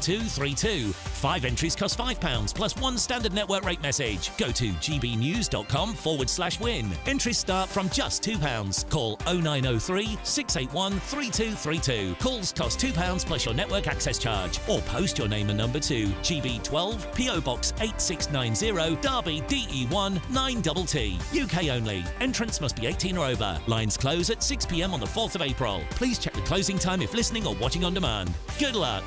3232. 5 entries cost £5 plus 1 standard network rate message. Go to gbnews.com/win. Entries start from just £2. Call 0903 681 3232. Calls cost £2 plus your network access charge. Or post your name and number to GB12 PO Box 8690 Derby DE1 9TT. UK only. Entrance must be 18 or over. Lines close at 6 p.m. on the 4th of April. Please check the closing time if listening or watching on demand. Good luck.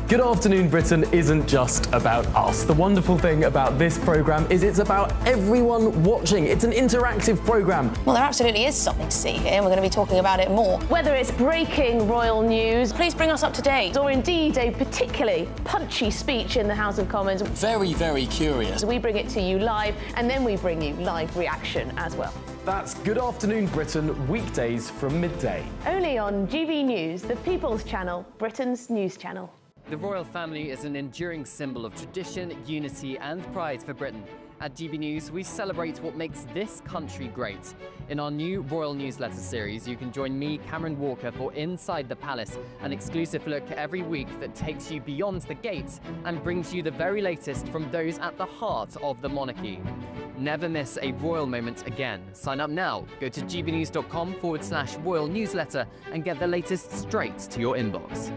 Good Afternoon Britain isn't just about us. The wonderful thing about this programme is it's about everyone watching. It's an interactive programme. Well, there absolutely is something to see here, and we're going to be talking about it more. Whether it's breaking royal news, please bring us up to date, or indeed a particularly punchy speech in the House of Commons. Very, very curious. We bring it to you live, and then we bring you live reaction as well. That's Good Afternoon Britain, weekdays from midday. Only on GB News, the People's Channel, Britain's news channel. The royal family is an enduring symbol of tradition, unity and pride for Britain. At GB News, we celebrate what makes this country great. In our new royal newsletter series, you can join me, Cameron Walker, for Inside the Palace, an exclusive look every week that takes you beyond the gates and brings you the very latest from those at the heart of the monarchy. Never miss a royal moment again. Sign up now. Go to gbnews.com/royal newsletter and get the latest straight to your inbox.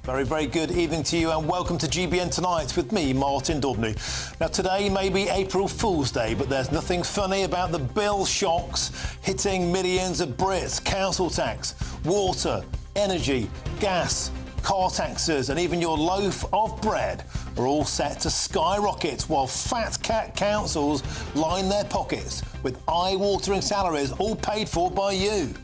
Very, very good evening to you and welcome to GBN Tonight with me, Martin Dubney. Now today may be April Fool's Day, but there's nothing funny about the bill shocks hitting millions of Brits. Council tax, water, energy, gas, car taxes and even your loaf of bread are all set to skyrocket while fat cat councils line their pockets with eye-watering salaries all paid for by you.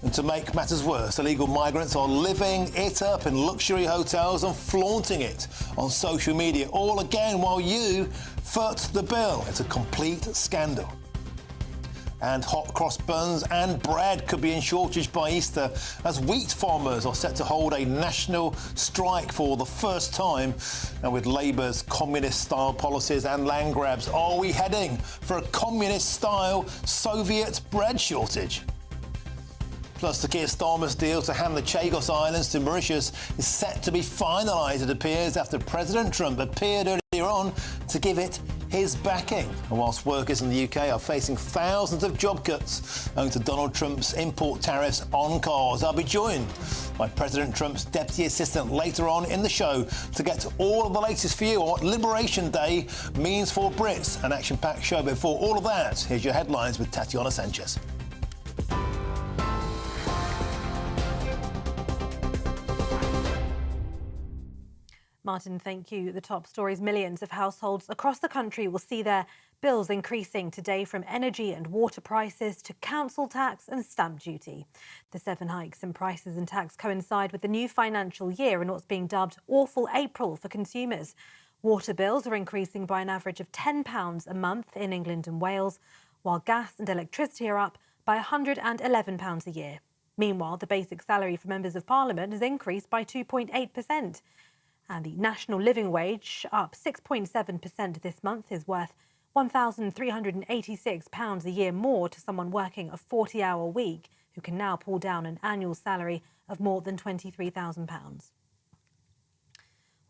And to make matters worse, illegal migrants are living it up in luxury hotels and flaunting it on social media, all again while you foot the bill. It's a complete scandal. And hot cross buns and bread could be in shortage by Easter as wheat farmers are set to hold a national strike for the first time. And with Labour's communist-style policies and land grabs, are we heading for a communist-style Soviet bread shortage? Plus, the Keir Starmer's deal to hand the Chagos Islands to Mauritius is set to be finalised, it appears, after President Trump appeared earlier on to give it his backing. And whilst workers in the UK are facing thousands of job cuts owing to Donald Trump's import tariffs on cars, I'll be joined by President Trump's deputy assistant later on in the show to get all of the latest for you on what Liberation Day means for Brits. An action-packed show. Before all of that, here's your headlines with Tatiana Sanchez. Martin, thank you. The top stories: millions of households across the country will see their bills increasing today, from energy and water prices to council tax and stamp duty. The 7 hikes in prices and tax coincide with the new financial year and what's being dubbed Awful April for consumers. Water bills are increasing by an average of £10 a month in England and Wales, while gas and electricity are up by £111 a year. Meanwhile, the basic salary for members of Parliament has increased by 2.8%. And the national living wage, up 6.7% this month, is worth £1,386 a year more to someone working a 40-hour week, who can now pull down an annual salary of more than £23,000.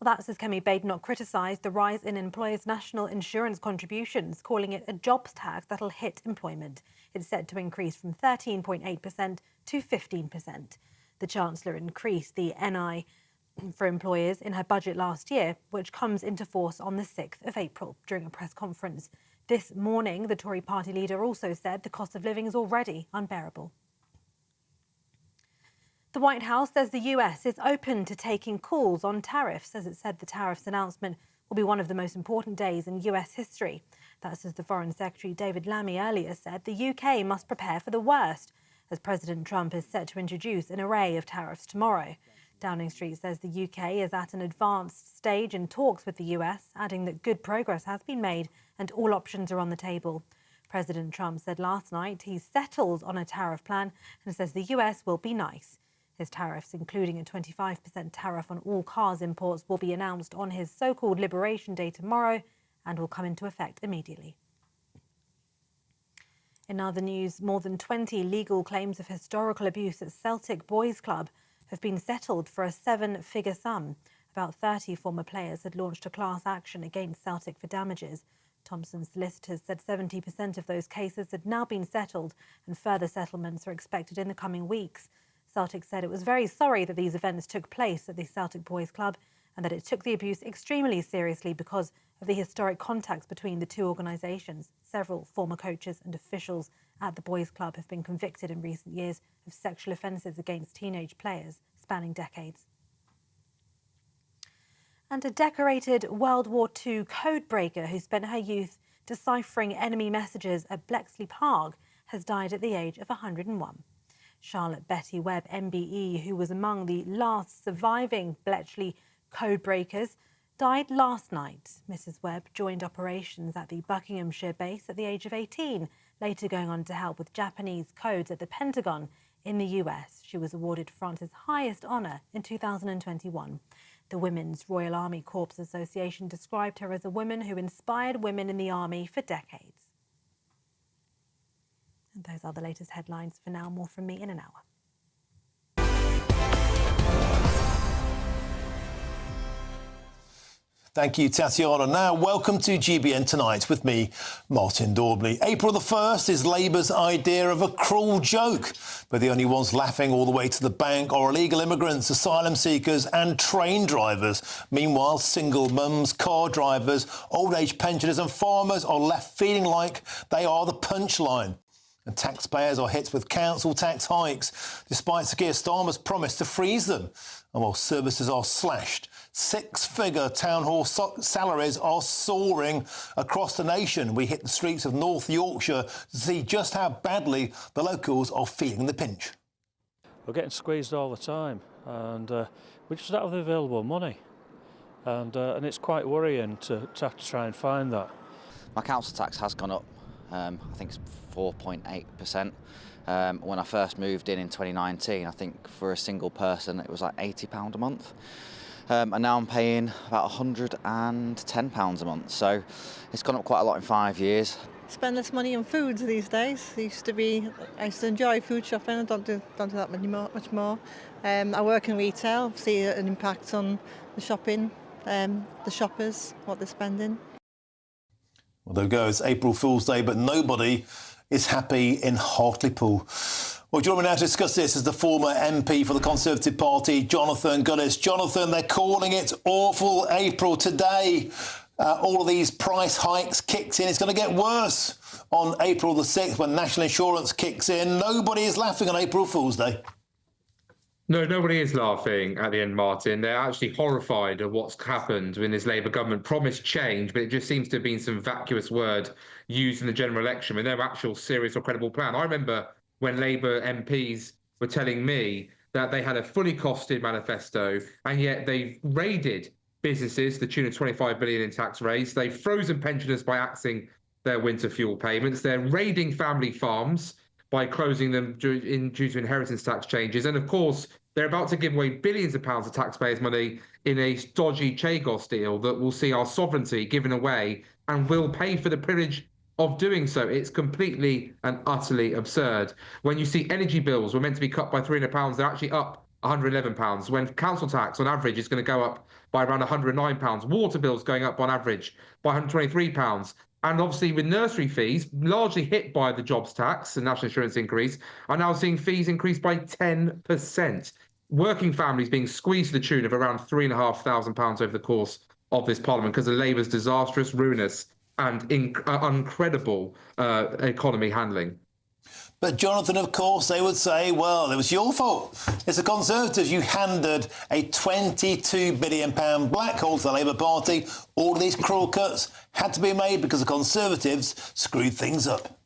Well, that, says Kemi Badenoch, criticised the rise in employers' national insurance contributions, calling it a jobs tax that'll hit employment. It's said to increase from 13.8% to 15%. The Chancellor increased the NI for employers in her budget last year, which comes into force on the 6th of April during a press conference. This morning, the Tory party leader also said the cost of living is already unbearable. The White House says the US is open to taking calls on tariffs, as it said the tariffs announcement will be one of the most important days in US history. That's as the Foreign Secretary David Lammy earlier said the UK must prepare for the worst, as President Trump is set to introduce an array of tariffs tomorrow. Downing Street says the UK is at an advanced stage in talks with the US, adding that good progress has been made and all options are on the table. President Trump said last night he's settled on a tariff plan and says the US will be nice. His tariffs, including a 25% tariff on all cars imports, will be announced on his so-called Liberation Day tomorrow and will come into effect immediately. In other news, more than 20 legal claims of historical abuse at Celtic Boys Club have been settled for a 7-figure sum. About 30 former players had launched a class action against Celtic for damages. Thompson's solicitors said 70% of those cases had now been settled and further settlements are expected in the coming weeks. Celtic said it was very sorry that these events took place at the Celtic Boys Club and that it took the abuse extremely seriously because of the historic contacts between the two organisations. Several former coaches and officials at the Boys Club have been convicted in recent years of sexual offences against teenage players spanning decades. And a decorated World War II codebreaker who spent her youth deciphering enemy messages at Bletchley Park has died at the age of 101. Charlotte Betty Webb, MBE, who was among the last surviving Bletchley codebreakers, died last night. Mrs. Webb joined operations at the Buckinghamshire base at the age of 18, later going on to help with Japanese codes at the Pentagon in the US. She was awarded France's highest honour in 2021. The Women's Royal Army Corps Association described her as a woman who inspired women in the army for decades. And those are the latest headlines for now. More from me in an hour. Thank you, Tatiana. Now, welcome to GBN Tonight with me, Martin Daubney. April the 1st is Labour's idea of a cruel joke, but the only ones laughing all the way to the bank are illegal immigrants, asylum seekers and train drivers. Meanwhile, single mums, car drivers, old-age pensioners and farmers are left feeling like they are the punchline. And taxpayers are hit with council tax hikes, despite Sir Keir Starmer's promise to freeze them. And while services are slashed, 6-figure town hall salaries are soaring across the nation. We hit the streets of North Yorkshire to see just how badly the locals are feeling the pinch. We're getting squeezed all the time, and we just don't have the available money. And it's quite worrying to have to try and find that. My council tax has gone up. I think it's 4.8%. When I first moved in 2019, I think for a single person it was like £80 a month. And now I'm paying about £110 a month. So it's gone up quite a lot in 5 years. Spend less money on foods these days. I used to enjoy food shopping. I don't do that much more. I work in retail, see an impact on the shopping, the shoppers, what they're spending. Well, there we go. It's April Fool's Day, but nobody is happy in Hartlepool. Well, joining me now to discuss this is the former MP for the Conservative Party, Jonathan Gullis. Jonathan, they're calling it awful April today. All of these price hikes kicked in. It's going to get worse on April the 6th when National Insurance kicks in. Nobody is laughing on April Fool's Day. No, nobody is laughing at the end, Martin. They're actually horrified at what's happened when this Labour government promised change, but it just seems to have been some vacuous word used in the general election with no actual serious or credible plan. I remember when Labour MPs were telling me that they had a fully costed manifesto, and yet they've raided businesses to the tune of 25 billion in tax raise. They've frozen pensioners by axing their winter fuel payments. They're raiding family farms by closing them due to inheritance tax changes. And of course, they're about to give away billions of pounds of taxpayers' money in a dodgy Chagos deal that will see our sovereignty given away and will pay for the privilege of doing so. It's completely and utterly absurd. When you see energy bills were meant to be cut by £300, they're actually up £111. When council tax on average is going to go up by around £109. Water bills going up on average by £123. And obviously with nursery fees, largely hit by the jobs tax and national insurance increase, are now seeing fees increase by 10%. Working families being squeezed to the tune of around £3,500 over the course of this parliament because of Labour's disastrous, ruinous and incredible economy handling. But, Jonathan, of course, they would say, well, it was your fault. It's the Conservatives. You handed a £22 billion black hole to the Labour Party. All of these cruel cuts had to be made because the Conservatives screwed things up.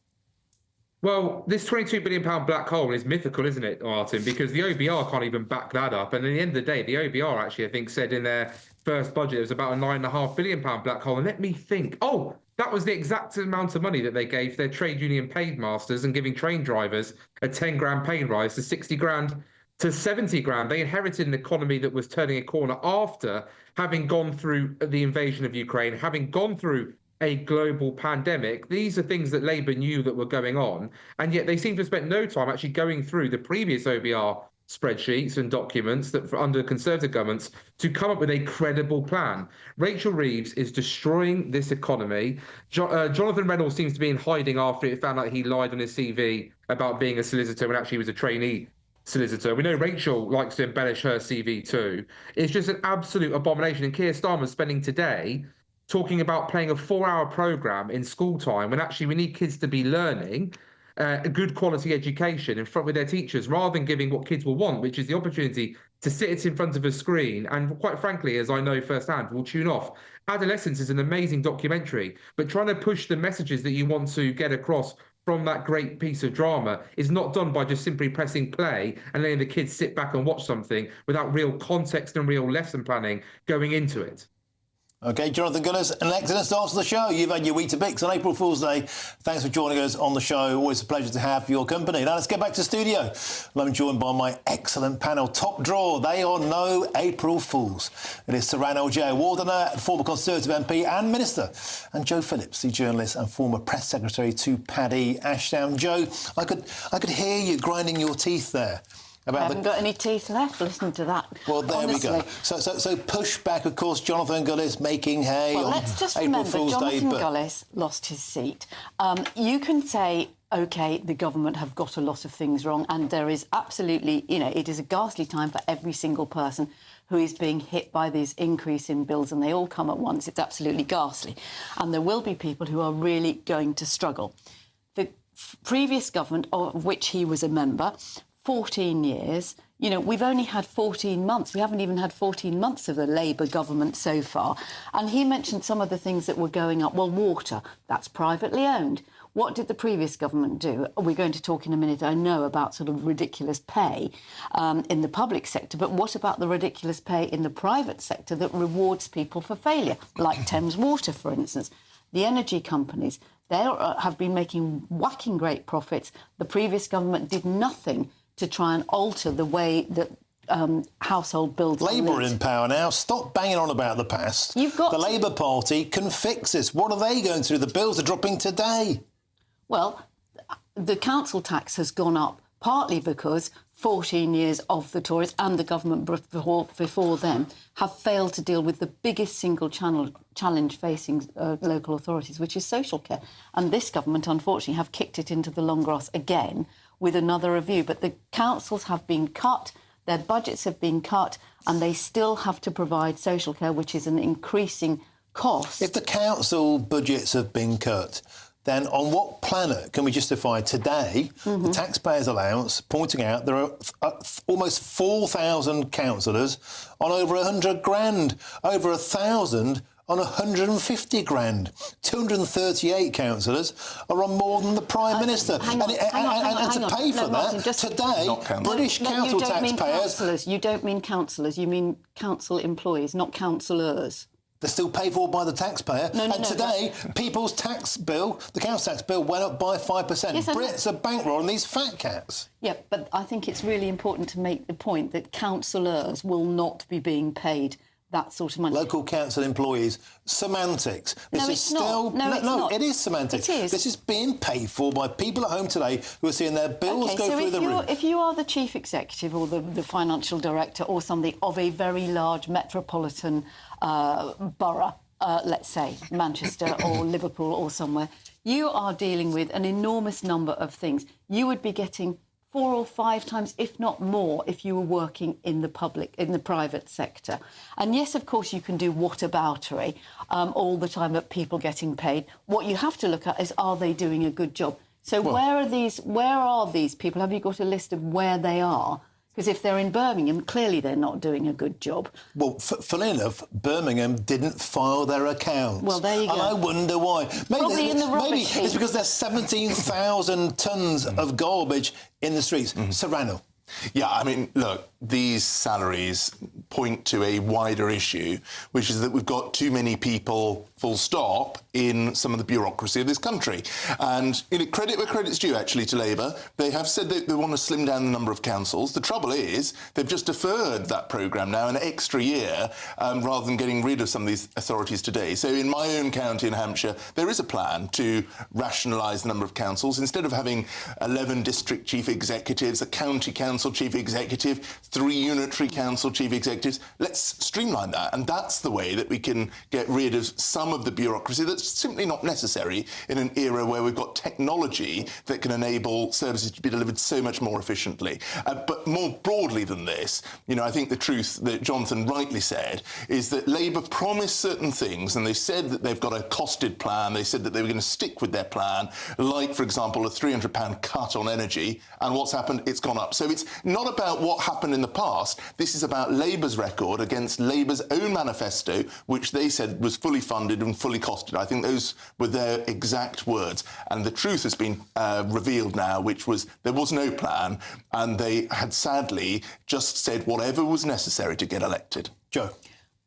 Well, this £22 billion black hole is mythical, isn't it, Martin? Because the OBR can't even back that up. And at the end of the day, the OBR actually, I think, said in their first budget it was about a £9.5 billion black hole. And let me think. Oh, that was the exact amount of money that they gave their trade union paid masters and giving train drivers a 10 grand pay rise to 60 grand to 70 grand. They inherited an economy that was turning a corner after having gone through the invasion of Ukraine, having gone through a global pandemic. These are things that Labour knew that were going on, and yet they seem to have spent no time actually going through the previous OBR spreadsheets and documents that under Conservative governments to come up with a credible plan. Rachel Reeves is destroying this economy. Jonathan Reynolds seems to be in hiding after it found out he lied on his CV about being a solicitor when actually he was a trainee solicitor. We know Rachel likes to embellish her CV too. It's just an absolute abomination. And Keir Starmer's spending today talking about playing a 4-hour programme in school time when actually we need kids to be learning a good quality education in front with their teachers, rather than giving what kids will want, which is the opportunity to sit in front of a screen and, quite frankly, as I know firsthand, will tune off. Adolescence is an amazing documentary, but trying to push the messages that you want to get across from that great piece of drama is not done by just simply pressing play and letting the kids sit back and watch something without real context and real lesson planning going into it. OK, Jonathan Gunners, an excellent start to the show. You've had your Weetabix on April Fool's Day. Thanks for joining us on the show. Always a pleasure to have your company. Now, let's get back to studio. I'm joined by my excellent panel. Top draw, they are no April Fools. It is Saran Al-Wardener, former Conservative MP and Minister, and Joe Phillips, the journalist and former press secretary to Paddy Ashdown. Joe, I could hear you grinding your teeth there. I haven't got any teeth left. Listen to that. Well, there honestly. we go. So push back, of course, Jonathan Gullis making hay well, on let's just April remember, Fool's Jonathan Day. Gullis lost his seat. You can say, OK, the government have got a lot of things wrong, and there is absolutely, it is a ghastly time for every single person who is being hit by this increase in bills, and they all come at once. It's absolutely ghastly. And there will be people who are really going to struggle. The previous government, of which he was a member, 14 years, we've only had 14 months. We haven't even had 14 months of the Labour government so far. And he mentioned some of the things that were going up. Well, water, that's privately owned. What did the previous government do? We're going to talk in a minute, I know, about sort of ridiculous pay in the public sector. But what about the ridiculous pay in the private sector that rewards people for failure, like Thames Water, for instance? The energy companies, they have been making whacking great profits. The previous government did nothing to try and alter the way that household bills are Labour linked. in power now. Stop banging on about the past. The Labour Party can fix this. What are they going to do? The bills are dropping today. Well, the council tax has gone up partly because 14 years of the Tories and the government before them have failed to deal with the biggest single challenge facing local authorities, which is social care. And this government, unfortunately, have kicked it into the long grass again with another review. But the councils have been cut, their budgets have been cut, and they still have to provide social care, which is an increasing cost. If the council budgets have been cut, then on what planet can we justify today the taxpayers' allowance pointing out there are almost 4,000 councillors on over 100 grand, over 1,000 on 150 grand. 238 councillors are on more than the Prime Minister. And to pay for that, today, British council taxpayers... You don't mean councillors, you mean council employees, not councillors. They're still paid for by the taxpayer. Today, people's tax bill, the council tax bill, went up by 5%. Yes, Brits are bankrolling these fat cats. Yeah, but I think it's really important to make the point that councillors will not be being paid that sort of money. Local council employees, semantics. This is still... No, it is semantics. It is. This is being paid for by people at home today who are seeing their bills go through the roof. If you are the chief executive or the financial director or something of a very large metropolitan borough, let's say Manchester or Liverpool or somewhere, you are dealing with an enormous number of things. You would be getting 4 or 5 times, if not more, if you were working in the private sector. And yes, of course, you can do whataboutery all the time at people getting paid. What you have to look at is, are they doing a good job? So where are these people? Have you got a list of where they are? Because if they're in Birmingham, clearly they're not doing a good job. Well, funnily enough, Birmingham didn't file their accounts. Well, there you go. And I wonder why. Probably in the rubbish heap. It's because there's 17,000 tonnes of garbage in the streets. Serrano, Yeah, I mean, look, these salaries point to a wider issue, which is that we've got too many people, full stop, in some of the bureaucracy of this country. And credit where credit's due, actually, to Labour. They have said that they want to slim down the number of councils. The trouble is they've just deferred that programme now an extra year rather than getting rid of some of these authorities today. So in my own county in Hampshire, there is a plan to rationalise the number of councils. Instead of having 11 district chief executives, a county council chief executive, 3 unitary council chief executives, let's streamline that. And that's the way that we can get rid of some of the bureaucracy that's simply not necessary in an era where we've got technology that can enable services to be delivered so much more efficiently. But more broadly than this, I think the truth that Jonathan rightly said is that Labour promised certain things, and they said that they've got a costed plan. They said that they were going to stick with their plan, like, for example, a £300 cut on energy. And what's happened? It's gone up. So it's not about what happened in the past. This is about Labour's record against Labour's own manifesto, which they said was fully funded and fully costed. I think those were their exact words. And the truth has been revealed now, which was there was no plan, and they had sadly just said whatever was necessary to get elected. Joe?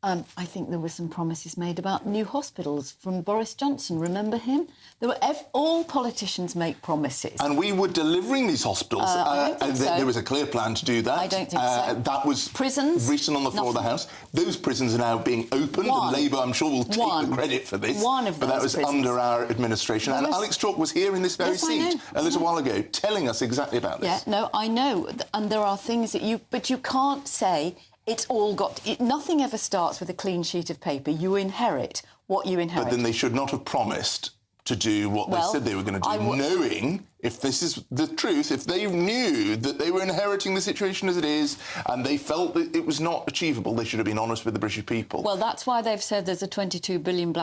I think there were some promises made about new hospitals from Boris Johnson. Remember him? There were all politicians make promises. And we were delivering these hospitals. I don't think so. There was a clear plan to do that. I don't think so. That was prisons written on the floor of the House. Those prisons are now being opened, and Labour, I'm sure, will take the credit for this. But that was under our administration. And Alex Chalk was here in this very seat a little while ago, telling us exactly about this. Yeah, no, I know. And there are things that but you can't say it's all nothing ever starts with a clean sheet of paper. You inherit what you inherit. But then they should not have promised to do what they said they were going to do, knowing, if this is the truth, if they knew that they were inheriting the situation as it is and they felt that it was not achievable, they should have been honest with the British people. Well, that's why they've said there's a 22 billion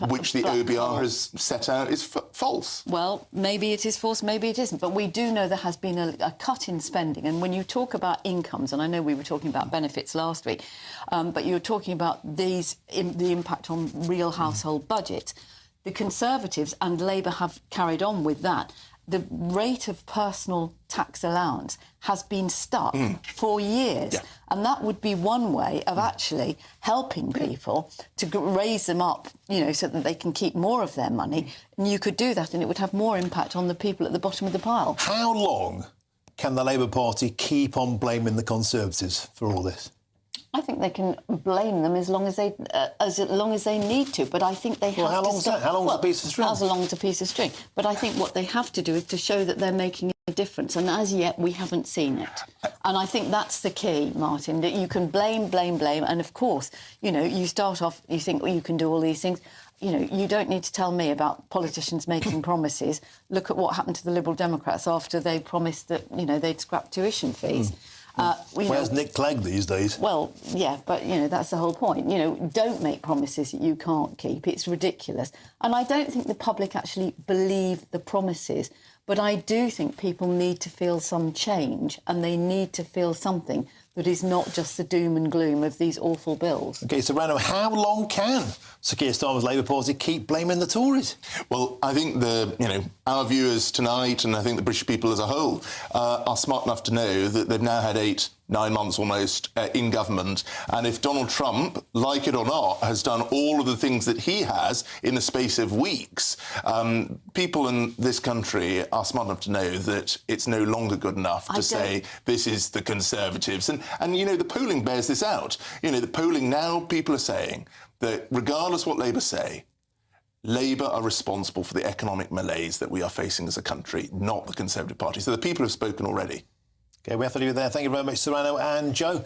which the OBR has set out is false. Well, maybe it is false, maybe it isn't. But we do know there has been a cut in spending. And when you talk about incomes, and I know we were talking about benefits last week, but you're talking about the impact on real household budgets. The Conservatives and Labour have carried on with that. The rate of personal tax allowance has been stuck for years. Yeah. And that would be one way of actually helping people to raise them up, so that they can keep more of their money. And you could do that and it would have more impact on the people at the bottom of the pile. How long can the Labour Party keep on blaming the Conservatives for all this? I think they can blame them as long as they need to, but I think they have to... How long is that? How long is a piece of string? As long as a piece of string. But I think what they have to do is to show that they're making a difference, and as yet we haven't seen it. And I think that's the key, Martin, that you can blame, and of course, you start off, you think, you can do all these things. You don't need to tell me about politicians making promises. Look at what happened to the Liberal Democrats after they promised that, they'd scrap tuition fees. Where's Nick Clegg these days? Well, yeah, but, that's the whole point. Don't make promises that you can't keep. It's ridiculous. And I don't think the public actually believe the promises, but I do think people need to feel some change, and they need to feel something that is not just the doom and gloom of these awful bills. OK, so, Rano, how long can Sir Keir Starmer's Labour Party keep blaming the Tories? Well, I think our viewers tonight, and I think the British people as a whole, are smart enough to know that they've now had 9 months almost in government. And if Donald Trump, like it or not, has done all of the things that he has in the space of weeks, people in this country are smart enough to know that it's no longer good enough to say this is the Conservatives. And the polling bears this out. The polling now, people are saying that regardless what Labour say, Labour are responsible for the economic malaise that we are facing as a country, not the Conservative Party. So the people have spoken already. OK, we have to leave it there. Thank you very much, Serrano and Joe.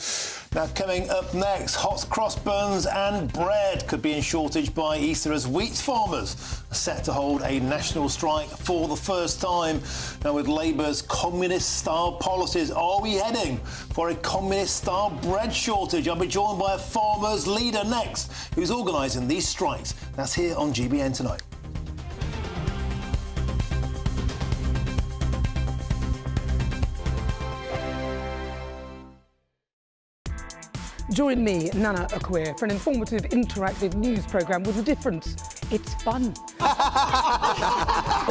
Now, coming up next, hot cross buns and bread could be in shortage by Easter as wheat farmers are set to hold a national strike for the first time. Now, with Labour's communist-style policies, are we heading for a communist-style bread shortage? I'll be joined by a farmers' leader next, who's organising these strikes. That's here on GBN tonight. Join me, Nana Akweer, for an informative, interactive news programme with a difference. It's fun.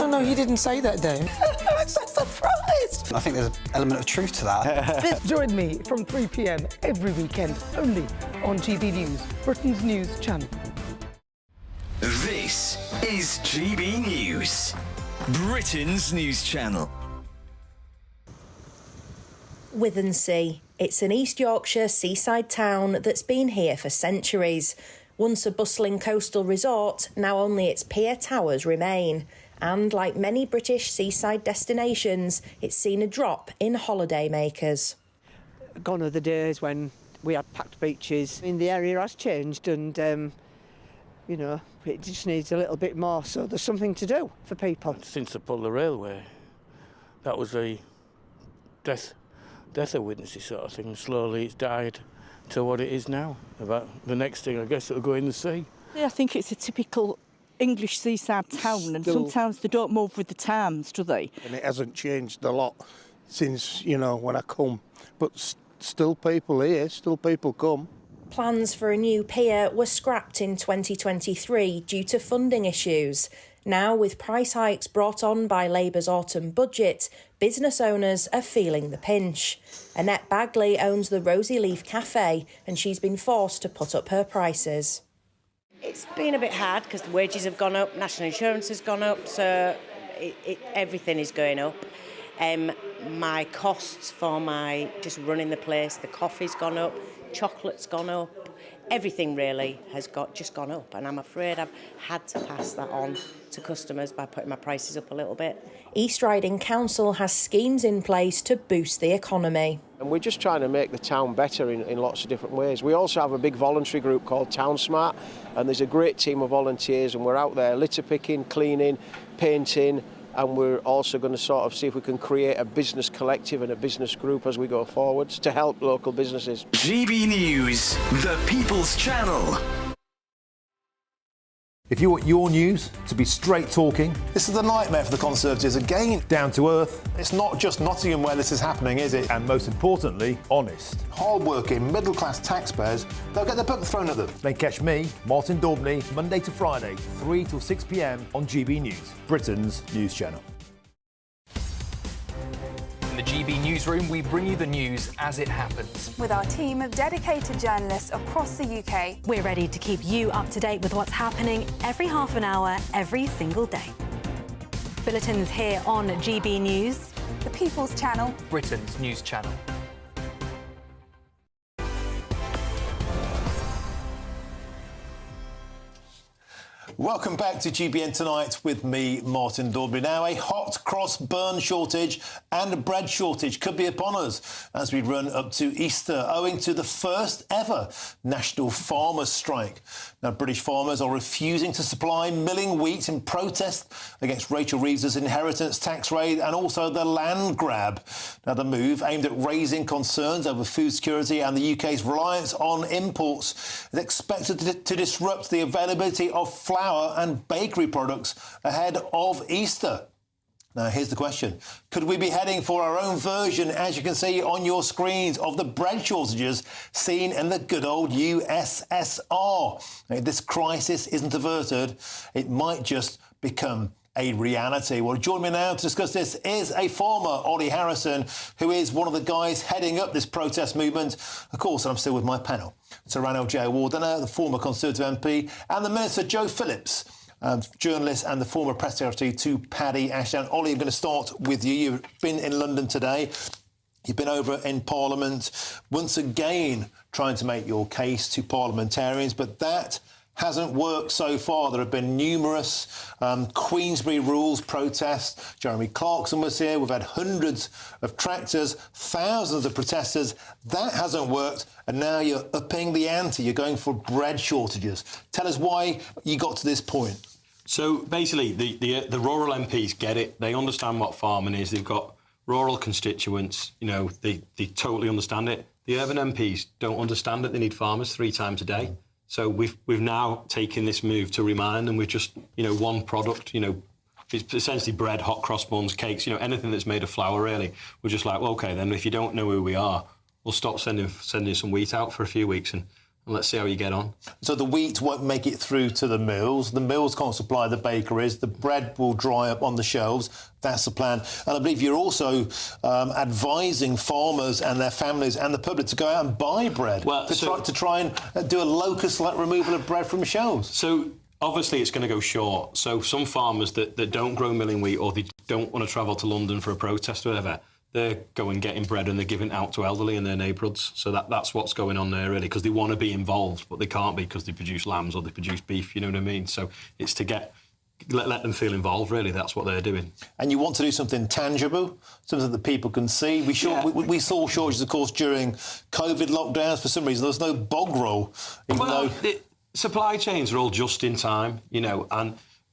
No, he didn't say that, Dave. I'm so surprised. I think there's an element of truth to that. Join me from 3 p.m. every weekend, only on GB News, Britain's news channel. This is GB News, Britain's news channel. Withensea. It's an East Yorkshire seaside town that's been here for centuries. Once a bustling coastal resort, now only its pier towers remain. And like many British seaside destinations, it's seen a drop in holiday makers. Gone are the days when we had packed beaches. The area has changed and, you know, it just needs a little bit more, so there's something to do for people. Since they pulled the railway, that was a death of witnesses sort of thing, and slowly it's died to what it is now. About the next thing, I guess, it'll go in the sea. I think it's a typical English seaside town, and sometimes they don't move with the times, do they? And it hasn't changed a lot since, you know, when I come. But still people here, still people come. Plans for a new pier were scrapped in 2023 due to funding issues. Now, with price hikes brought on by Labour's autumn budget, business owners are feeling the pinch. Annette Bagley owns the Rosy Leaf Cafe, and she's been forced to put up her prices. It's been a bit hard because the wages have gone up, national insurance has gone up, so everything is going up. My costs for just running the place, the coffee's gone up, chocolate's gone up. Everything really has just gone up, and I'm afraid I've had to pass that on to customers by putting my prices up a little bit. East Riding Council has schemes in place to boost the economy. And we're just trying to make the town better in lots of different ways. We also have a big voluntary group called Town Smart, and there's a great team of volunteers, and we're out there litter picking, cleaning, painting, and we're also going to sort of see if we can create a business collective and a business group as we go forwards to help local businesses. GB News, the People's Channel. If you want your news to be straight talking, this is a nightmare for the Conservatives again. Down to earth. It's not just Nottingham where this is happening, is it? And most importantly, honest. Hard-working, middle-class taxpayers, they'll get their book thrown at them. Then catch me, Martin Daubney, Monday to Friday, 3 till 6 p.m. on GB News, Britain's news channel. In the GB newsroom, we bring you the news as it happens. With our team of dedicated journalists across the UK. We're ready to keep you up to date with what's happening every half an hour, every single day. Bulletins here on GB News, the People's Channel, Britain's news channel. Welcome back to GBN Tonight with me, Martin Daubney. Now, a hot cross-burn shortage and a bread shortage could be upon us as we run up to Easter, owing to the first ever national farmers' strike. Now, British farmers are refusing to supply milling wheat in protest against Rachel Reeves's inheritance tax raid and also the land grab. Now, the move, aimed at raising concerns over food security and the UK's reliance on imports, is expected to disrupt the availability of flour and bakery products ahead of Easter. Now, here's the question. Could we be heading for our own version, as you can see on your screens, of the bread shortages seen in the good old USSR? Now, if this crisis isn't averted, it might just become a reality. Well, join me now to discuss this is a farmer, Ollie Harrison, who is one of the guys heading up this protest movement. Of course, I'm still with my panel. Sir Ranil Jayawardena, the former Conservative MP, and the Minister Joe Phillips, journalist and the former press secretary to Paddy Ashdown. Ollie, I'm going to start with you. You've been in London today. You've been over in Parliament, once again trying to make your case to parliamentarians, but that hasn't worked so far. There have been numerous Queensberry rules protests. Jeremy Clarkson was here. We've had hundreds of tractors, thousands of protesters. That hasn't worked. And now you're upping the ante. You're going for bread shortages. Tell us why you got to this point. So basically, the rural MPs get it. They understand what farming is. They've got rural constituents. You know, they totally understand it. The urban MPs don't understand it. They need farmers 3 times a day. So we've now taken this move to remind them with just, you know, one product, you know, it's essentially bread, hot cross buns, cakes, you know, anything that's made of flour, really. We're just like, well, OK, then if you don't know who we are, we'll stop sending some wheat out for a few weeks and and let's see how you get on. So the wheat won't make it through to the mills can't supply the bakeries, the bread will dry up on the shelves. That's the plan. And I believe you're also advising farmers and their families and the public to go out and buy bread, to try and do a locust-like removal of bread from shelves. So obviously it's going to go short. So some farmers that don't grow milling wheat, or they don't want to travel to London for a protest or whatever, they're going getting bread and they're giving it out to elderly in their neighbourhoods. So that's what's going on there, really, because they want to be involved, but they can't be because they produce lambs or they produce beef, you know what I mean? So it's to let them feel involved, really. That's what they're doing. And you want to do something tangible, something that people can see. We saw shortages, of course, during COVID lockdowns. For some reason, there was no bog roll, supply chains are all just in time, you know,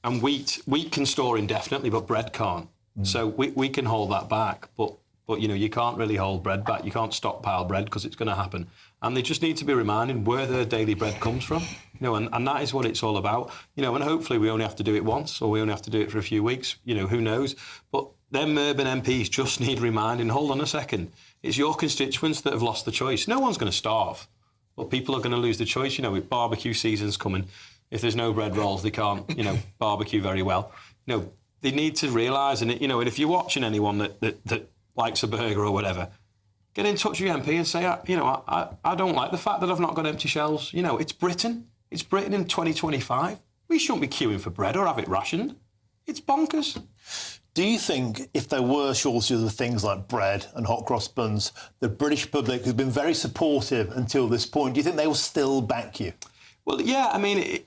and wheat can store indefinitely, but bread can't. So we can hold that back, but you know, you can't really hold bread back. You can't stockpile bread because it's going to happen. And they just need to be reminded where their daily bread comes from, you know, and that is what it's all about, you know. And hopefully we only have to do it once, or we only have to do it for a few weeks, you know, who knows. But them urban MPs just need reminding, hold on a second, it's your constituents that have lost the choice. No one's going to starve, but people are going to lose the choice, you know. With barbecue season's coming, if there's no bread rolls, they can't, you know, barbecue very well. You know, they need to realise, and you know, and if you're watching anyone that likes a burger or whatever, get in touch with your MP and say, you know, I don't like the fact that I've not got empty shelves. You know, it's Britain. It's Britain in 2025. We shouldn't be queuing for bread or have it rationed. It's bonkers. Do you think if there were shortages of things like bread and hot cross buns, the British public, who've been very supportive until this point, do you think they will still back you? Well, yeah, I mean,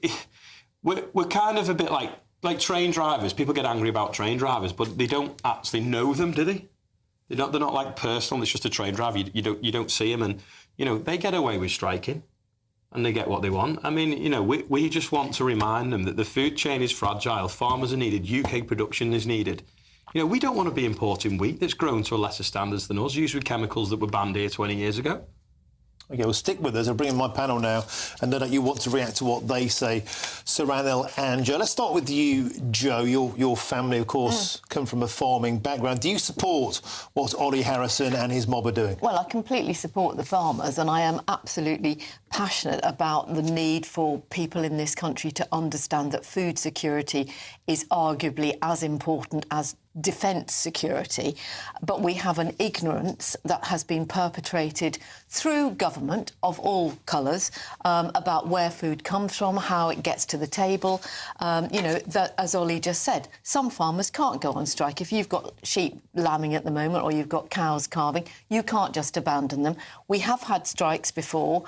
we're kind of a bit like train drivers. People get angry about train drivers, but they don't actually know them, do they? They're not like personal. It's just a train driver. You don't see them, and you know they get away with striking, and they get what they want. I mean, you know, we just want to remind them that the food chain is fragile. Farmers are needed. UK production is needed. You know, we don't want to be importing wheat that's grown to a lesser standards than us, used with chemicals that were banned here 20 years ago. OK, well, stick with us. I'll bring in my panel now, and know that you want to react to what they say. Saranil and Joe. Let's start with you, Joe. Your family, of course, come from a farming background. Do you support what Ollie Harrison and his mob are doing? Well, I completely support the farmers, and I am absolutely passionate about the need for people in this country to understand that food security is arguably as important as defence security, but we have an ignorance that has been perpetrated through government of all colours about where food comes from, how it gets to the table. You know, that, as Ollie just said, some farmers can't go on strike. If you've got sheep lambing at the moment or you've got cows calving, you can't just abandon them. We have had strikes before,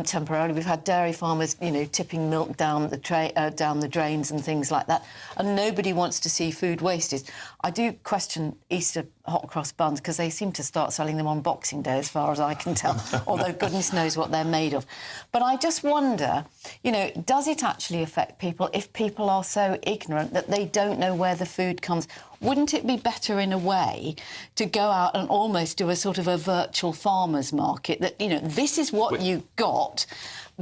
temporarily. We've had dairy farmers, you know, tipping milk down the drains and things like that, and nobody wants to see food wasted. I do question Easter hot cross buns because they seem to start selling them on Boxing Day, as far as I can tell, although goodness knows what they're made of. But I just wonder, you know, does it actually affect people if people are so ignorant that they don't know where the food comes? Wouldn't it be better, in a way, to go out and almost do a sort of a virtual farmers market that, you know, this is what you got?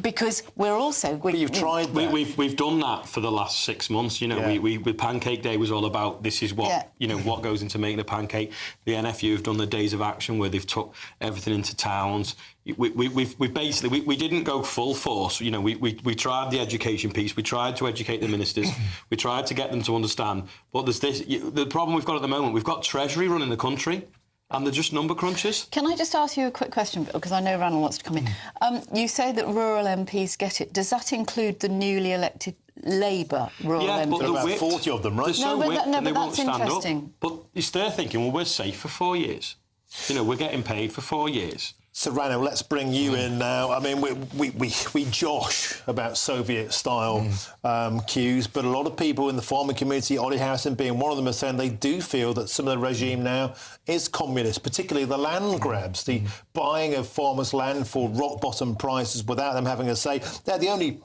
Because we're also... We've tried that. We've done that for the last 6 months. You know, we Pancake Day was all about this is what, you know, what goes into making a pancake. The NFU have done the Days of Action where they've took everything into towns. We basically didn't go full force. You know, we tried the education piece. We tried to educate the ministers. We tried to get them to understand. But there's this... The problem we've got at the moment, we've got Treasury running the country, and they're just number crunchers. Can I just ask you a quick question, because I know Ranald wants to come in. You say that rural MPs get it. Does that include the newly elected Labour rural MPs? But about 40 of them, right? They're so whipped and they won't stand up. But they're thinking, well, we're safe for 4 years. You know, we're getting paid for 4 years. Serrano, let's bring you in now. I mean, we josh about Soviet-style queues, but a lot of people in the farming community, Ollie Harrison being one of them, are saying they do feel that some of the regime now is communist, particularly the land grabs, the buying of farmers' land for rock-bottom prices without them having a say. They're the only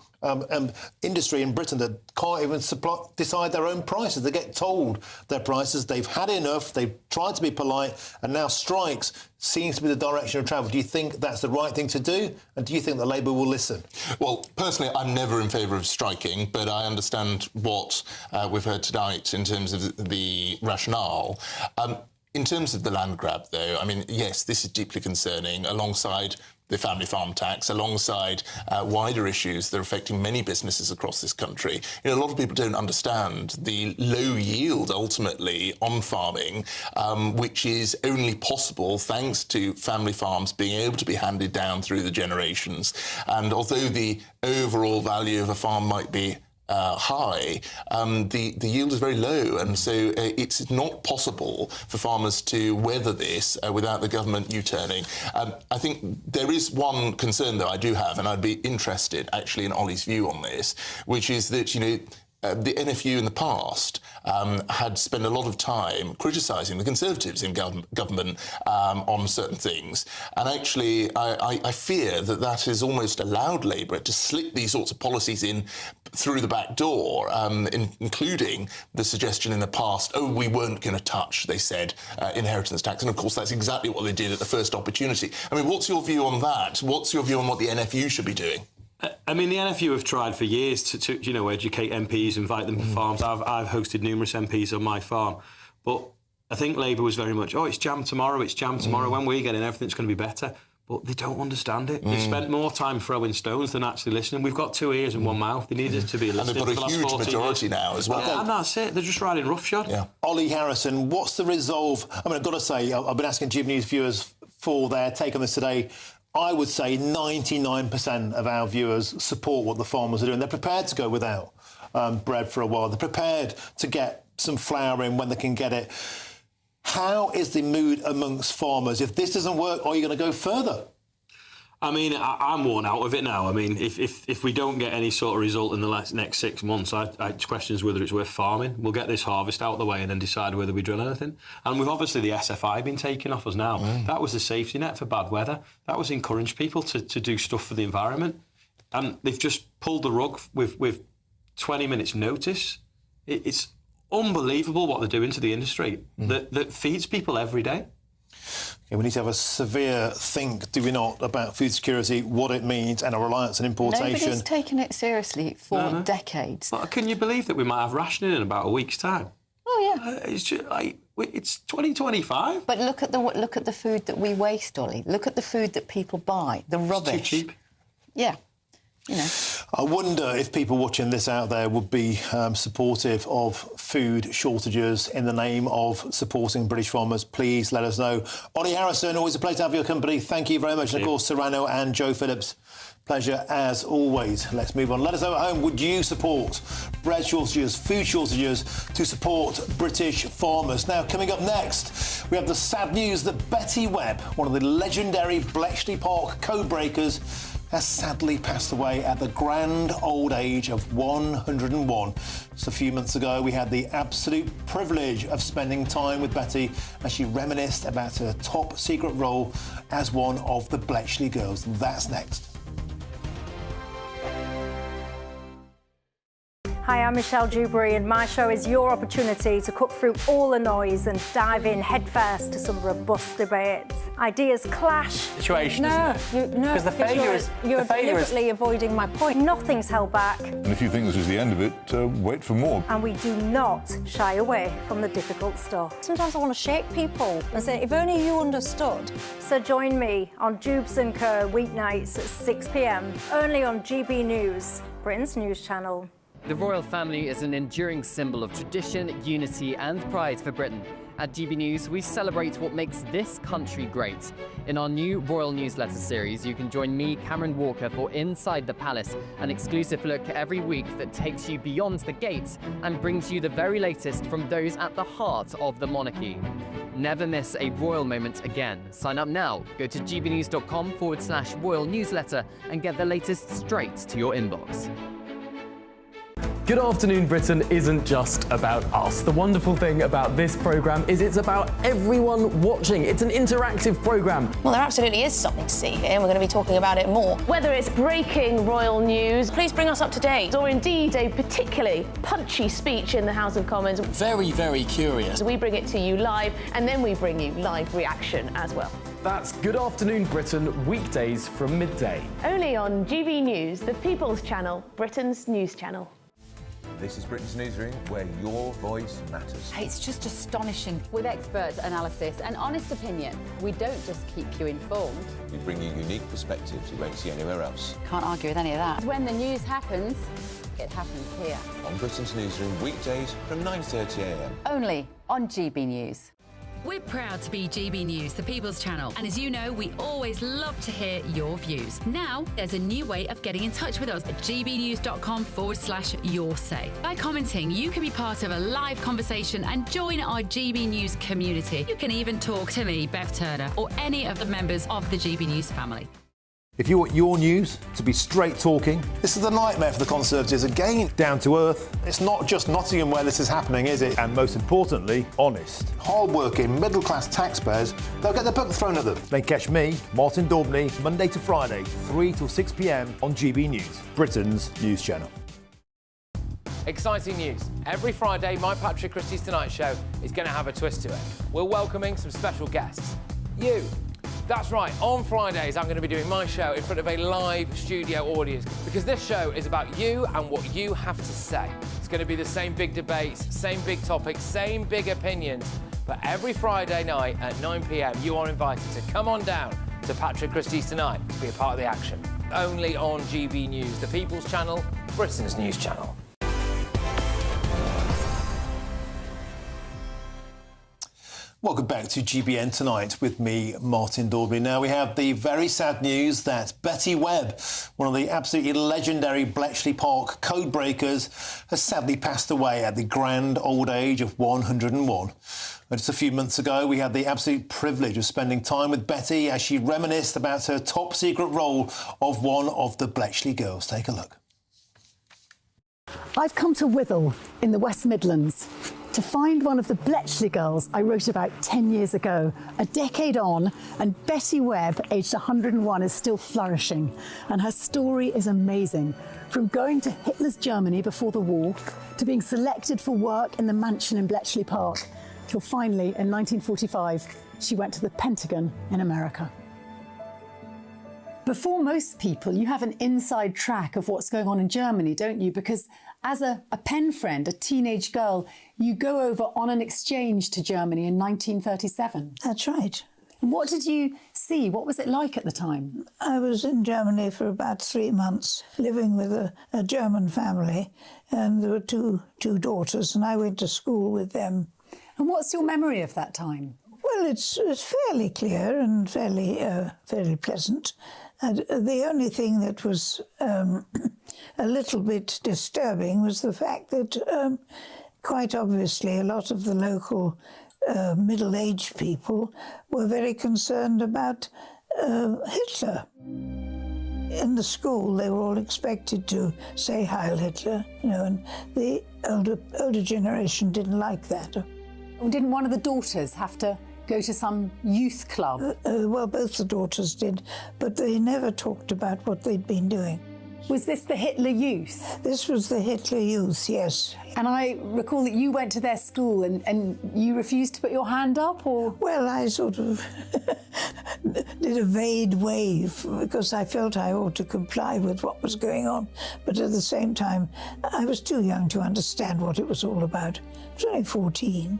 industry in Britain that can't even decide their own prices. They get told their prices. They've had enough. They've tried to be polite, and now strikes seems to be the direction of travel. Do you think that's the right thing to do? And do you think that Labour will listen? Well, personally, I'm never in favour of striking, but I understand what we've heard tonight in terms of the rationale. In terms of the land grab, though, I mean, yes, this is deeply concerning, alongside the family farm tax, alongside wider issues that are affecting many businesses across this country. You know, a lot of people don't understand the low yield, ultimately, on farming, which is only possible thanks to family farms being able to be handed down through the generations. And although the overall value of a farm might be high, the yield is very low, and so it's not possible for farmers to weather this without the government U-turning. I think there is one concern that I do have, and I'd be interested actually in Ollie's view on this, which is that, you know, the NFU in the past had spent a lot of time criticising the Conservatives in government on certain things. And actually, I fear that that has almost allowed Labour to slip these sorts of policies in through the back door, including the suggestion in the past, oh, we weren't going to touch, they said, inheritance tax. And of course, that's exactly what they did at the first opportunity. I mean, what's your view on that? What's your view on what the NFU should be doing? I mean, the NFU have tried for years to you know, educate MPs, invite them to farms. I've hosted numerous MPs on my farm. But I think Labour was very much, oh, it's jam tomorrow, it's jam tomorrow. When we get in, everything's going to be better. But they don't understand it. They've spent more time throwing stones than actually listening. We've got 2 ears and 1 mouth. They need us to be listening. And they've got a huge majority now as well. Yeah, and that's it. They're just riding roughshod. Yeah. Ollie Harrison, what's the resolve? I mean, I've got to say, I've been asking GBNews viewers for their take on this today. I would say 99% of our viewers support what the farmers are doing. They're prepared to go without bread for a while. They're prepared to get some flour in when they can get it. How is the mood amongst farmers? If this doesn't work, are you going to go further? I mean, I'm worn out of it now. I mean, if we don't get any sort of result in the next 6 months, I question whether it's worth farming. We'll get this harvest out of the way and then decide whether we drill anything. And with obviously the SFI been taken off us now, that was the safety net for bad weather. That was encourage people to do stuff for the environment. And they've just pulled the rug with 20 minutes notice. It's unbelievable what they're doing to the industry that feeds people every day. Okay, we need to have a severe think, do we not, about food security, what it means, and a reliance on importation. Nobody's taken it seriously for decades. But can you believe that we might have rationing in about a week's time? Oh yeah. It's just, it's 2025. But look at the food that we waste, Ollie. Look at the food that people buy, the rubbish. It's too cheap. Yeah. You know. I wonder if people watching this out there would be supportive of food shortages in the name of supporting British farmers. Please let us know. Ollie Harrison, always a pleasure to have your company. Thank you very much. And of course, Serrano and Joe Phillips, pleasure as always. Let's move on. Let us know at home, would you support bread shortages, food shortages to support British farmers? Now, coming up next, we have the sad news that Betty Webb, one of the legendary Bletchley Park code breakers, has sadly passed away at the grand old age of 101. Just a few months ago, we had the absolute privilege of spending time with Betty as she reminisced about her top secret role as one of the Bletchley girls. That's next. Hi, I'm Michelle Dewberry, and my show is your opportunity to cut through all the noise and dive in headfirst to some robust debates. Ideas clash. Situation, no, isn't it? Because the failure is... You're deliberately avoiding my point. Nothing's held back. And if you think this is the end of it, wait for more. And we do not shy away from the difficult stuff. Sometimes I want to shake people and say, if only you understood. So join me on Jubes & Co. weeknights at 6 p.m, only on GB News, Britain's news channel. The royal family is an enduring symbol of tradition, unity and pride for Britain. At GB News, we celebrate what makes this country great. In our new royal newsletter series, you can join me, Cameron Walker, for Inside the Palace, an exclusive look every week that takes you beyond the gates and brings you the very latest from those at the heart of the monarchy. Never miss a royal moment again. Sign up now. Go to gbnews.com/royal newsletter and get the latest straight to your inbox. Good Afternoon Britain isn't just about us. The wonderful thing about this programme is it's about everyone watching. It's an interactive programme. Well, there absolutely is something to see here, and we're going to be talking about it more. Whether it's breaking royal news, please bring us up to date, or indeed a particularly punchy speech in the House of Commons. Very, very curious. We bring it to you live, and then we bring you live reaction as well. That's Good Afternoon Britain, weekdays from midday. Only on GB News, the People's Channel, Britain's news channel. This is Britain's Newsroom, where your voice matters. It's just astonishing. With expert analysis and honest opinion, we don't just keep you informed. We bring you unique perspectives you won't see anywhere else. Can't argue with any of that. When the news happens, it happens here. On Britain's Newsroom, weekdays from 9:30 a.m. Only on GB News. We're proud to be GB News, the People's Channel. And as you know, we always love to hear your views. Now, there's a new way of getting in touch with us at gbnews.com/yoursay. By commenting, you can be part of a live conversation and join our GB News community. You can even talk to me, Bev Turner, or any of the members of the GB News family. If you want your news to be straight talking, this is a nightmare for the Conservatives again. Down to earth. It's not just Nottingham where this is happening, is it? And most importantly, honest. Hard-working, middle-class taxpayers, they'll get their book thrown at them. Then catch me, Martin Daubney, Monday to Friday, 3 till 6 p.m. on GB News, Britain's news channel. Exciting news. Every Friday, my Patrick Christie's Tonight Show is going to have a twist to it. We're welcoming some special guests. You. That's right, on Fridays I'm going to be doing my show in front of a live studio audience because this show is about you and what you have to say. It's going to be the same big debates, same big topics, same big opinions, but every Friday night at 9 p.m. you are invited to come on down to Patrick Christie's Tonight to be a part of the action. Only on GB News, the People's Channel, Britain's news channel. Welcome back to GBN Tonight with me, Martin Daubney. Now we have the very sad news that Betty Webb, one of the absolutely legendary Bletchley Park code breakers, has sadly passed away at the grand old age of 101. Just a few months ago, we had the absolute privilege of spending time with Betty as she reminisced about her top secret role of one of the Bletchley girls. Take a look. I've come to Withell in the West Midlands to find one of the Bletchley girls I wrote about 10 years ago. A decade on, and Betty Webb, aged 101, is still flourishing. And her story is amazing. From going to Hitler's Germany before the war, to being selected for work in the mansion in Bletchley Park, till finally, in 1945, she went to the Pentagon in America. Before most people, you have an inside track of what's going on in Germany, don't you? Because as a pen friend, a teenage girl, you go over on an exchange to Germany in 1937. That's right. And what did you see? What was it like at the time? I was in Germany for about 3 months, living with a German family, and there were two daughters, and I went to school with them. And what's your memory of that time? Well, it's fairly clear and fairly pleasant. And the only thing that was a little bit disturbing was the fact that quite obviously a lot of the local middle-aged people were very concerned about Hitler. In the school, they were all expected to say Heil Hitler, you know, and the older generation didn't like that. Didn't one of the daughters have to go to some youth club? Well, both the daughters did, but they never talked about what they'd been doing. Was this the Hitler Youth? This was the Hitler Youth, yes. And I recall that you went to their school and you refused to put your hand up, or? Well, I sort of did a vague wave because I felt I ought to comply with what was going on. But at the same time, I was too young to understand what it was all about. I was only 14.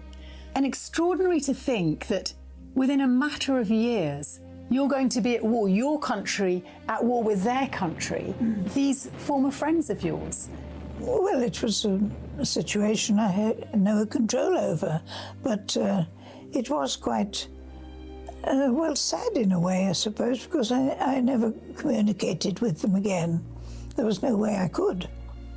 And extraordinary to think that within a matter of years, you're going to be at war, your country at war with their country, these former friends of yours. Well, it was a situation I had no control over, but it was quite, well, sad in a way, I suppose, because I never communicated with them again. There was no way I could.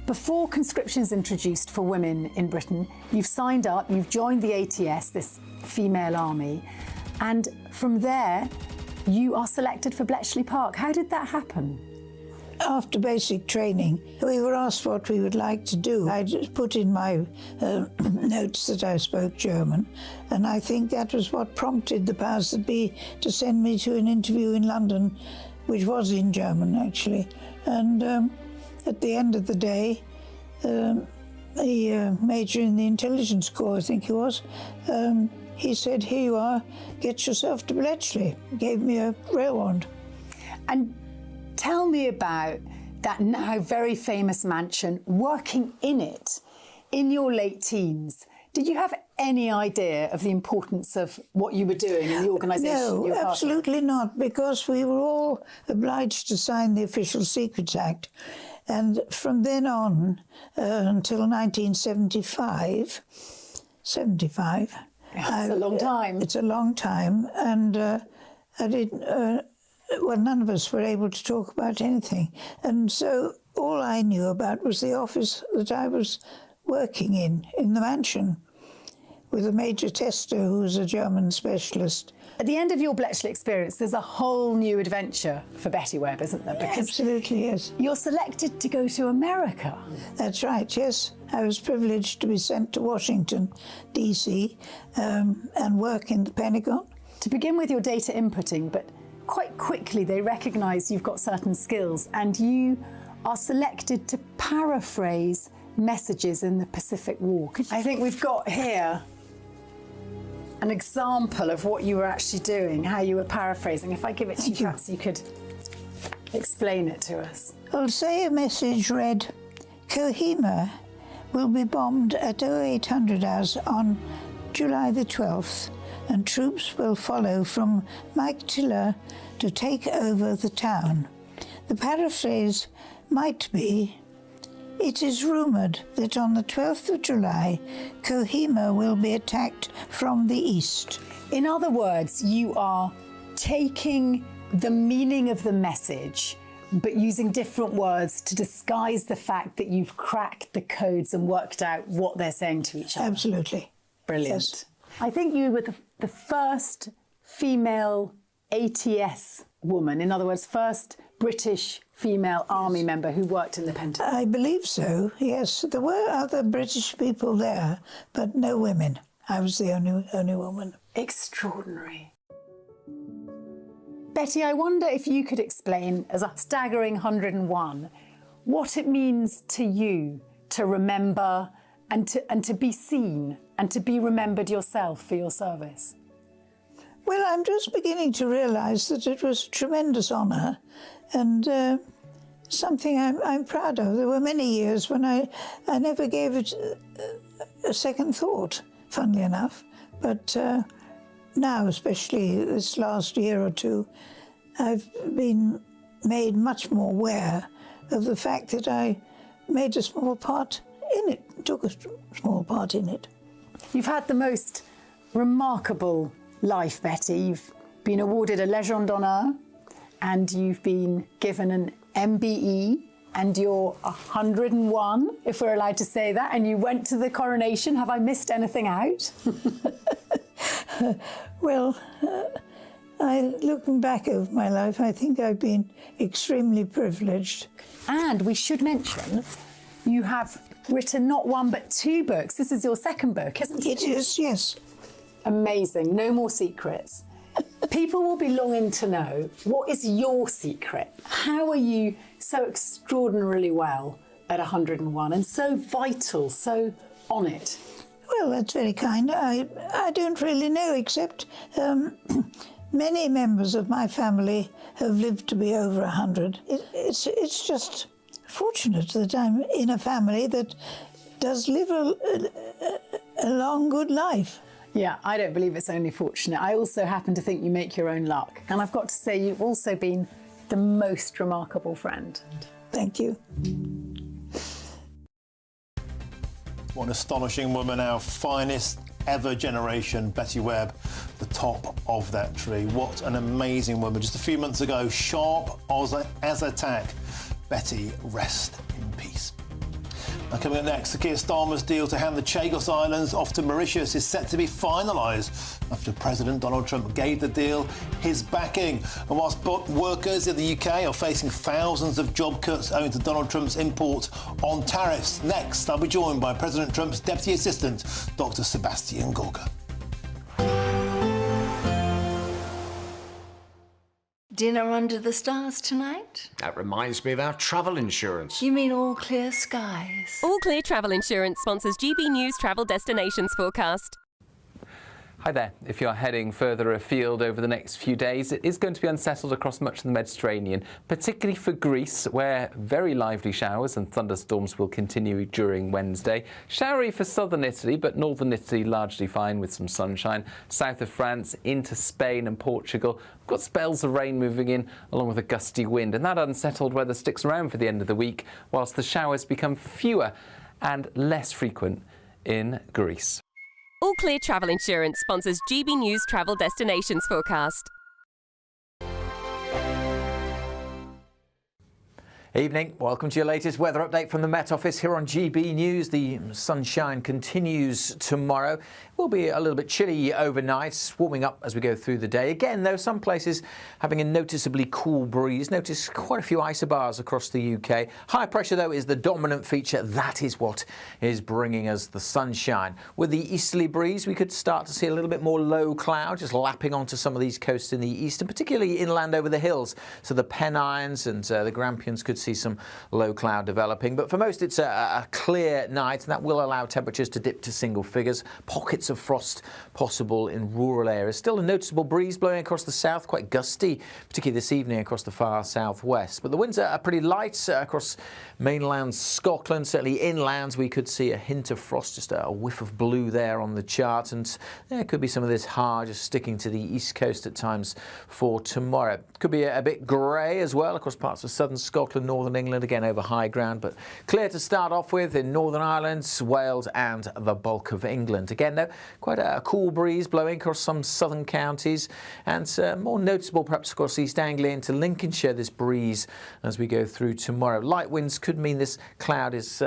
Before conscription's introduced for women in Britain, you've signed up, you've joined the ATS, this female army, and from there, you are selected for Bletchley Park. How did that happen? After basic training, we were asked what we would like to do. I just put in my notes that I spoke German, and I think that was what prompted the powers that be to send me to an interview in London, which was in German, actually. And at the end of the day, the major in the intelligence corps, I think he was, he said, "Here you are, get yourself to Bletchley." He gave me a rail wand. And tell me about that now very famous mansion, working in it. in your late teens, did you have any idea of the importance of what you were doing in the organisation? No, absolutely not, because we were all obliged to sign the Official Secrets Act. And from then on until 1975, That's a long time. It's a long time, and I didn't. Well, none of us were able to talk about anything, and so all I knew about was the office that I was working in the mansion, with a major tester who was a German specialist. At the end of your Bletchley experience, there's a whole new adventure for Betty Webb, isn't there? Because absolutely, yes. You're selected to go to America. That's right, yes. I was privileged to be sent to Washington, D.C., and work in the Pentagon. To begin with your data inputting, but quite quickly they recognise you've got certain skills, and you are selected to paraphrase messages in the Pacific War. I think we've got here an example of what you were actually doing, how you were paraphrasing. If I give it to you, perhaps you could explain it to us. I'll say a message read, Kohima will be bombed at 0800 hours on July the 12th, and troops will follow from Mike Tiller to take over the town. The paraphrase might be, it is rumoured that on the 12th of July, Kohima will be attacked from the east. In other words, you are taking the meaning of the message, but using different words to disguise the fact that you've cracked the codes and worked out what they're saying to each other. Absolutely. Brilliant. Yes. I think you were the first female ATS woman, in other words, first British female army member who worked in the Pentagon. I believe so, yes. There were other British people there, but no women. I was the only woman. Extraordinary. Betty, I wonder if you could explain, as a staggering 101, what it means to you to remember and to be seen and to be remembered yourself for your service. Well, I'm just beginning to realise that it was a tremendous honour and something I'm proud of. There were many years when I never gave it a second thought, funnily enough. But now, especially this last year or two, I've been made much more aware of the fact that I made a small part in it, took a small part in it. You've had the most remarkable life, Betty. You've been awarded a Légion d'honneur and you've been given an MBE and you're 101, if we're allowed to say that, and you went to the coronation. Have I missed anything out? Well, looking back over my life, I think I've been extremely privileged. And we should mention, you have written not one but two books. This is your second book, isn't it? It is, yes. Amazing. No more secrets. People will be longing to know, what is your secret? How are you so extraordinarily well at 101 and so vital, so on it? Well, that's very kind. I don't really know, except many members of my family have lived to be over 100. It's just fortunate that I'm in a family that does live a long, good life. Yeah, I don't believe it's only fortunate. I also happen to think you make your own luck. And I've got to say, you've also been the most remarkable friend. Thank you. What an astonishing woman, our finest ever generation, Betty Webb, the top of that tree. What an amazing woman. Just a few months ago, sharp as a tack. Betty, rest in peace. Now, coming up next, the Keir Starmer's deal to hand the Chagos Islands off to Mauritius is set to be finalised after President Donald Trump gave the deal his backing. And whilst workers in the UK are facing thousands of job cuts owing to Donald Trump's import on tariffs. Next, I'll be joined by President Trump's Deputy Assistant, Dr. Sebastian Gorka. Dinner under the stars tonight? That reminds me of our travel insurance. You mean All Clear Skies? All Clear Travel Insurance sponsors GB News travel destinations forecast. Hi there. If you're heading further afield over the next few days, it is going to be unsettled across much of the Mediterranean, particularly for Greece, where very lively showers and thunderstorms will continue during Wednesday. Showery for southern Italy, but northern Italy largely fine with some sunshine. South of France into Spain and Portugal. We've got spells of rain moving in along with a gusty wind, and that unsettled weather sticks around for the end of the week, whilst the showers become fewer and less frequent in Greece. All Clear Travel Insurance sponsors GB News Travel Destinations Forecast. Evening, welcome to your latest weather update from the Met Office here on GB News. The sunshine continues tomorrow. It will be a little bit chilly overnight, warming up as we go through the day. Again, though, some places having a noticeably cool breeze. Notice quite a few isobars across the UK. High pressure, though, is the dominant feature. That is what is bringing us the sunshine. With the easterly breeze, we could start to see a little bit more low cloud, just lapping onto some of these coasts in the east, and particularly inland over the hills. So the Pennines and the Grampians could see some low cloud developing, but for most it's a clear night, and that will allow temperatures to dip to single figures. Pockets of frost possible in rural areas. Still a noticeable breeze blowing across the south, quite gusty, particularly this evening across the far southwest. But the winds are pretty light across mainland Scotland. Certainly inlands we could see a hint of frost, just a whiff of blue there on the chart, and there could be some of this hard just sticking to the east coast at times for tomorrow. Could be a bit grey as well across parts of southern Scotland, northern England, again over high ground, but clear to start off with in Northern Ireland, Wales and the bulk of England. Again, though, quite a cool breeze blowing across some southern counties, and more noticeable perhaps across East Anglia into Lincolnshire, this breeze as we go through tomorrow. Light winds could mean this cloud is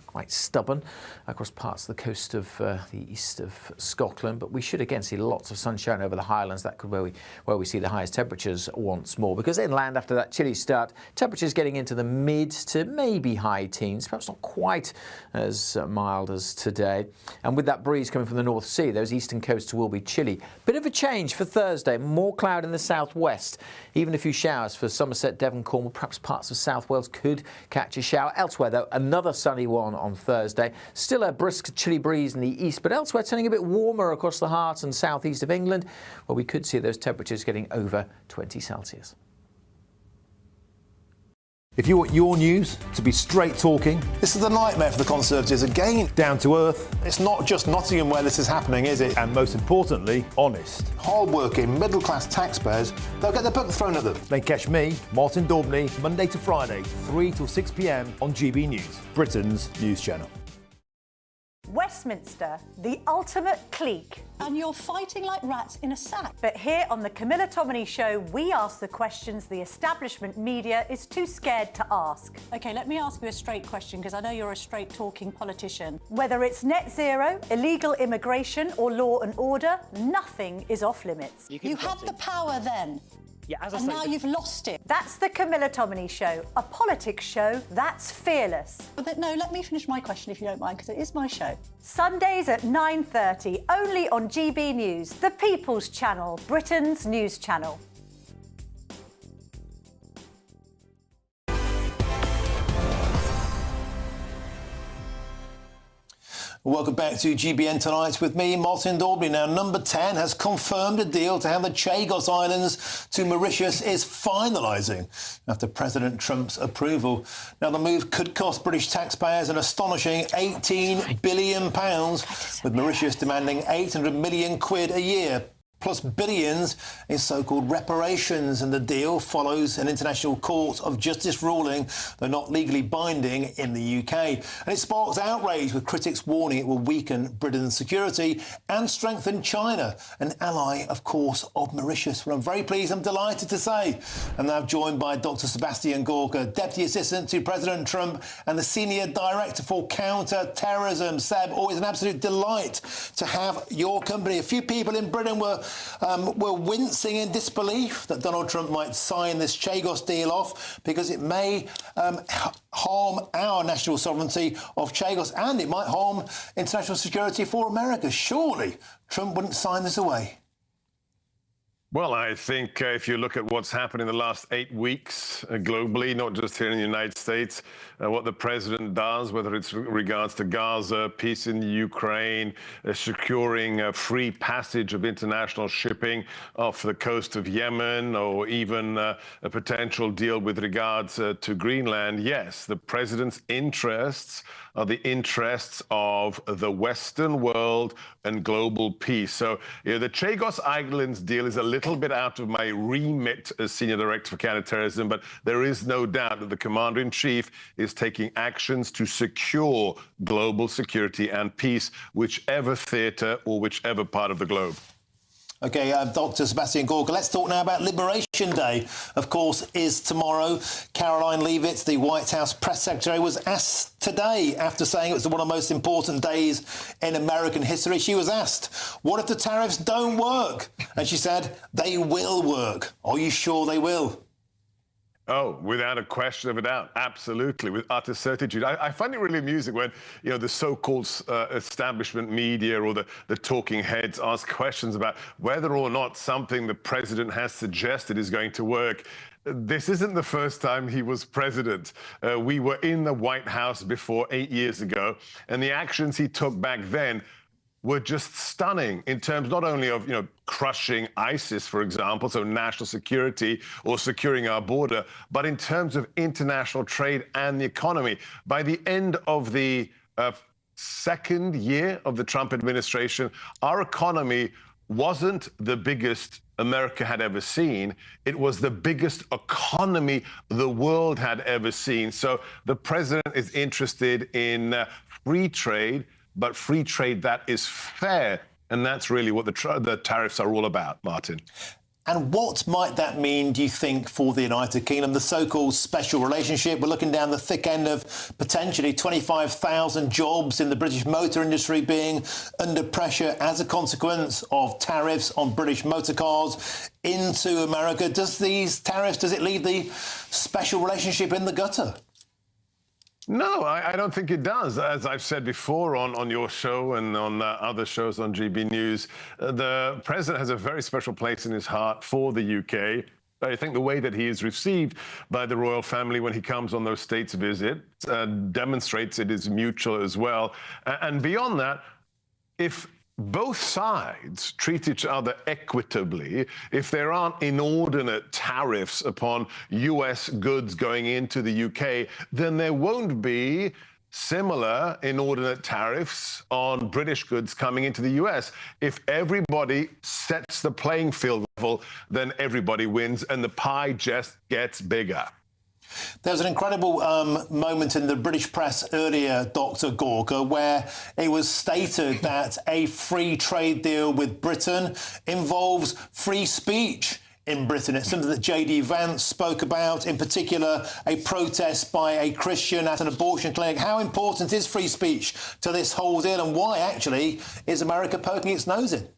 quite stubborn across parts of the coast of the east of Scotland, but we should again see lots of sunshine over the Highlands. That could be where we see the highest temperatures once more, because inland after that chilly start, temperatures getting into the mid to maybe high teens, perhaps not quite as mild as today. And with that breeze coming from the North Sea, those eastern coasts will be chilly. Bit of a change for Thursday, more cloud in the southwest, even a few showers for Somerset, Devon, Cornwall, perhaps parts of South Wales could catch a shower. Elsewhere though, another sunny one on Thursday. Still a brisk chilly breeze in the east, but elsewhere turning a bit warmer across the heart and southeast of England, where we could see those temperatures getting over 20 Celsius. If you want your news to be straight talking, this is a nightmare for the Conservatives again. Down to earth. It's not just Nottingham where this is happening, is it? And most importantly, honest. Hard-working, middle-class taxpayers, they'll get their book thrown at them. Then catch me, Martin Daubney, Monday to Friday, 3 till 6 p.m. on GB News, Britain's news channel. Westminster, the ultimate clique. And you're fighting like rats in a sack. But here on the Camilla Tominey Show, we ask the questions the establishment media is too scared to ask. OK, let me ask you a straight question, because I know you're a straight-talking politician. Whether it's net zero, illegal immigration or law and order, nothing is off limits. You had the power then. Yeah, as I and say, now you've lost it. That's the Camilla Tominey Show, a politics show that's fearless. But no, let me finish my question if you don't mind, because it is my show. Sundays at 9:30, only on GB News, the People's Channel, Britain's news channel. Welcome back to GBN Tonight with me, Martin Daubney. Now, Number 10 has confirmed a deal to hand the Chagos Islands to Mauritius is finalising after President Trump's approval. Now, the move could cost British taxpayers an astonishing £18 billion, with Mauritius demanding 800 million quid a year, plus billions in so-called reparations, and the deal follows an International Court of Justice ruling, though not legally binding in the UK. And it sparks outrage, with critics warning it will weaken Britain's security and strengthen China, an ally, of course, of Mauritius. Well, I'm very pleased, I'm delighted to say. I'm now joined by Dr. Sebastian Gorka, Deputy Assistant to President Trump and the Senior Director for Counter-Terrorism. Seb, always an absolute delight to have your company. A few people in Britain were wincing in disbelief that Donald Trump might sign this Chagos deal off, because it may harm our national sovereignty of Chagos, and it might harm international security for America. Surely Trump wouldn't sign this away. Well, I think if you look at what's happened in the last 8 weeks globally, not just here in the United States, what the president does, whether it's regards to Gaza, peace in Ukraine, securing free passage of international shipping off the coast of Yemen, or even a potential deal with regards to Greenland. Yes, the president's interests are the interests of the Western world and global peace. So, the Chagos Islands deal is a little bit out of my remit as Senior Director for Counterterrorism, but there is no doubt that the Commander-in-Chief is taking actions to secure global security and peace, whichever theatre or whichever part of the globe. OK, Dr. Sebastian Gorka, let's talk now about Liberation Day. Of course, is tomorrow. Caroline Leavitt, the White House press secretary, was asked today, after saying it was one of the most important days in American history, she was asked, what if the tariffs don't work? And she said, they will work. Are you sure they will? Oh, without a question of a doubt, absolutely, with utter certitude. I find it really amusing when, the so-called establishment media or the talking heads ask questions about whether or not something the president has suggested is going to work. This isn't the first time he was president. We were in the White House before 8 years ago, and the actions he took back then were just stunning in terms not only of, crushing ISIS, for example, so national security or securing our border, but in terms of international trade and the economy. By the end of the second year of the Trump administration, our economy wasn't the biggest America had ever seen. It was the biggest economy the world had ever seen. So the president is interested in free trade, but free trade that is fair. And that's really what the tariffs are all about, Martin. And what might that mean, do you think, for the United Kingdom, the so-called special relationship? We're looking down the thick end of potentially 25,000 jobs in the British motor industry being under pressure as a consequence of tariffs on British motor cars into America. Does it leave the special relationship in the gutter? No, I don't think it does. As I've said before on your show and on other shows on GB News, the president has a very special place in his heart for the UK. I think the way that he is received by the royal family when he comes on those states visits demonstrates it is mutual as well. And beyond that, if both sides treat each other equitably, if there aren't inordinate tariffs upon US goods going into the UK, then there won't be similar inordinate tariffs on British goods coming into the US. If everybody sets the playing field level, then everybody wins and the pie just gets bigger. There was an incredible moment in the British press earlier, Dr. Gorka, where it was stated that a free trade deal with Britain involves free speech in Britain. It's something that J.D. Vance spoke about, in particular a protest by a Christian at an abortion clinic. How important is free speech to this whole deal, and why, actually, is America poking its nose in?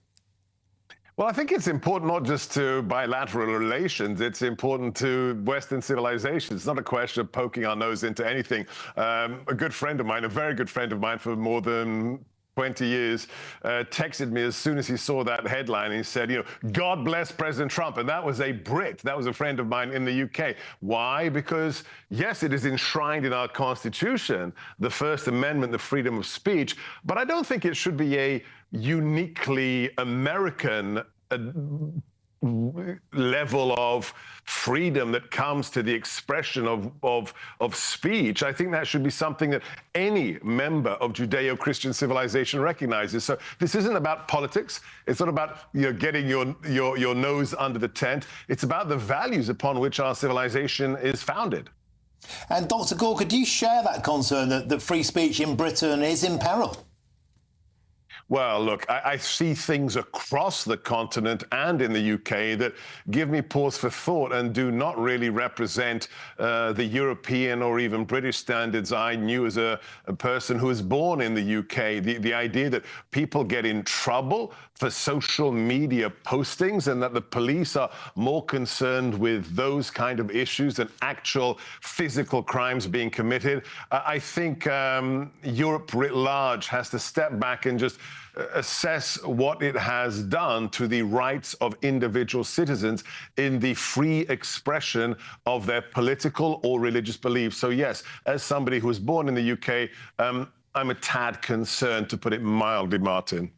Well, I think it's important not just to bilateral relations, it's important to Western civilization. It's not a question of poking our nose into anything. A good friend of mine, a very good friend of mine for more than 20 years, texted me as soon as he saw that headline, and he said, God bless President Trump. And that was a Brit. That was a friend of mine in the UK. Why? Because, yes, it is enshrined in our Constitution, the First Amendment, the freedom of speech, but I don't think it should be a uniquely American level of freedom that comes to the expression of speech. I think that should be something that any member of Judeo-Christian civilization recognizes. So this isn't about politics. It's not about getting your nose under the tent. It's about the values upon which our civilization is founded. And Dr. Gorka, do you share that concern that free speech in Britain is in peril? Well, look, I see things across the continent and in the UK that give me pause for thought and do not really represent the European or even British standards I knew as a person who was born in the UK. The idea that people get in trouble for social media postings and that the police are more concerned with those kind of issues than actual physical crimes being committed. I think Europe writ large has to step back and just assess what it has done to the rights of individual citizens in the free expression of their political or religious beliefs. So yes, as somebody who was born in the UK, I'm a tad concerned, to put it mildly, Martin.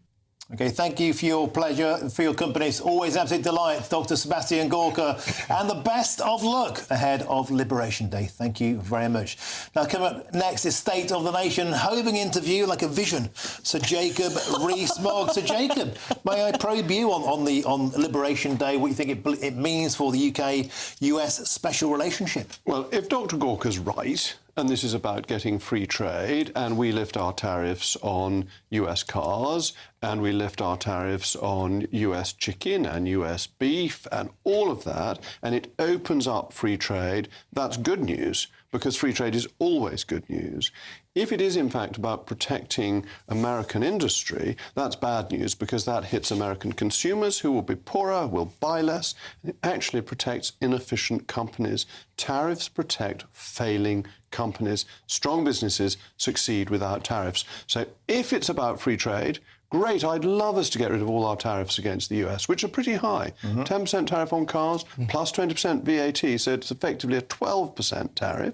OK, thank you for your pleasure, for your company. It's always an absolute delight, Dr. Sebastian Gorka. And the best of luck ahead of Liberation Day. Thank you very much. Now, coming up next is State of the Nation, hoving into view like a vision. Sir Jacob Rees-Mogg. Sir Jacob, may I probe you on Liberation Day, what you think it means for the UK-US special relationship? Well, if Dr. Gorka's right, and this is about getting free trade, and we lift our tariffs on US cars, and we lift our tariffs on US chicken and US beef and all of that, and it opens up free trade, that's good news, because free trade is always good news. If it is, in fact, about protecting American industry, that's bad news, because that hits American consumers who will be poorer, will buy less. It actually protects inefficient companies. Tariffs protect failing companies. Strong businesses succeed without tariffs. So if it's about free trade, great, I'd love us to get rid of all our tariffs against the US, which are pretty high. 10% tariff on cars, plus 20% VAT, so it's effectively a 12% tariff.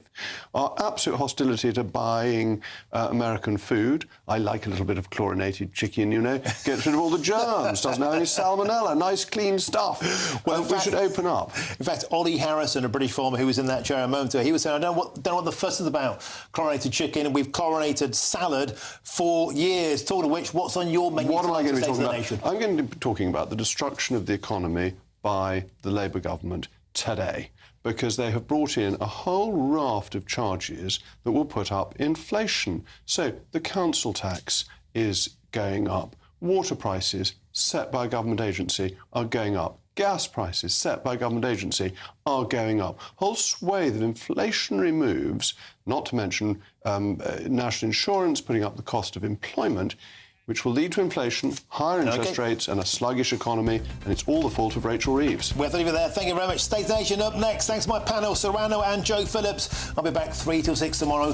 Our absolute hostility to buying American food. I like a little bit of chlorinated chicken, you know. Gets rid of all the germs, doesn't have any salmonella, nice clean stuff. Well, we should open up. In fact, Ollie Harrison, a British farmer who was in that chair a moment ago, he was saying, I don't know what the fuss is about. Chlorinated chicken, and we've chlorinated salad for years. Talk to which, what's on your menu? What am I going to be talking about? I'm going to be talking about the destruction of the economy by the Labour government today, because they have brought in a whole raft of charges that will put up inflation. So the council tax is going up. Water prices set by a government agency are going up. Gas prices set by a government agency are going up. Whole swathe of inflationary moves, not to mention national insurance putting up the cost of employment, which will lead to inflation, higher interest rates and a sluggish economy, and it's all the fault of Rachel Reeves. We'll leave it there. Thank you very much. State of the Nation up next. Thanks to my panel, Serrano and Joe Phillips. I'll be back 3 till 6 tomorrow.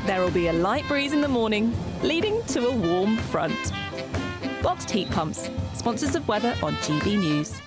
There will be a light breeze in the morning, leading to a warm front. Boxed heat pumps, sponsors of weather on GB News.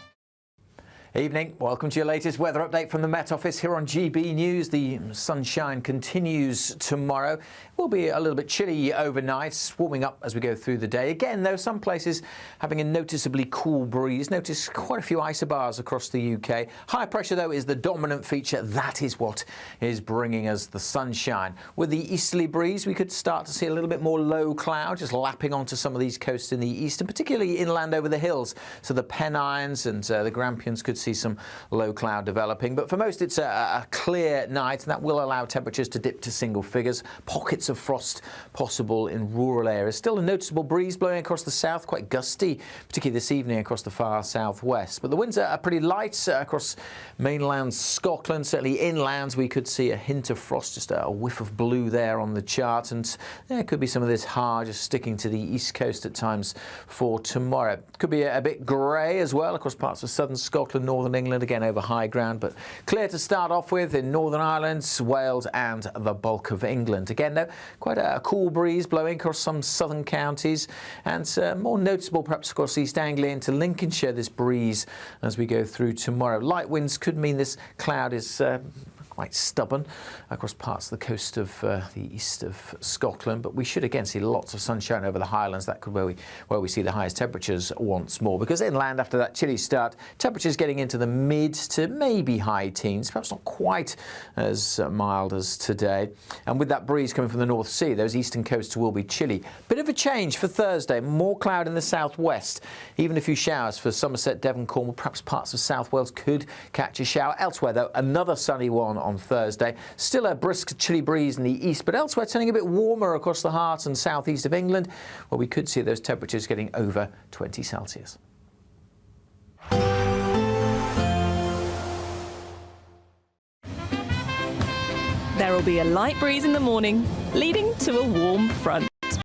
Evening. Welcome to your latest weather update from the Met Office here on GB News. The sunshine continues tomorrow. It will be a little bit chilly overnight, warming up as we go through the day. Again, though, some places having a noticeably cool breeze. Notice quite a few isobars across the UK. High pressure, though, is the dominant feature. That is what is bringing us the sunshine. With the easterly breeze, we could start to see a little bit more low cloud just lapping onto some of these coasts in the east, and particularly inland over the hills. So the Pennines and the Grampians could see some low cloud developing, but for most it's a clear night, and that will allow temperatures to dip to single figures. Pockets of frost possible in rural areas. Still a noticeable breeze blowing across the south, quite gusty, particularly this evening across the far southwest. But the winds are pretty light across mainland Scotland. Certainly inlands we could see a hint of frost, just a whiff of blue there on the chart, and there could be some of this hard just sticking to the east coast at times for tomorrow. Could be a bit grey as well across parts of southern Scotland, northern England, again over high ground, but clear to start off with in Northern Ireland, Wales and the bulk of England. Again, though, quite a cool breeze blowing across some southern counties, and more noticeable perhaps across East Anglia into Lincolnshire, this breeze as we go through tomorrow. Light winds could mean this cloud is quite stubborn across parts of the coast of the east of Scotland, but we should again see lots of sunshine over the Highlands. That could be where we see the highest temperatures once more, because inland after that chilly start, temperatures getting into the mid to maybe high teens, perhaps not quite as mild as today. And with that breeze coming from the North Sea, those eastern coasts will be chilly. Bit of a change for Thursday, more cloud in the southwest, even a few showers for Somerset, Devon, Cornwall, perhaps parts of South Wales could catch a shower. Elsewhere though, another sunny one on Thursday. Still a brisk chilly breeze in the east, but elsewhere turning a bit warmer across the heart and southeast of England, where we could see those temperatures getting over 20 Celsius. There will be a light breeze in the morning, leading to a warm front.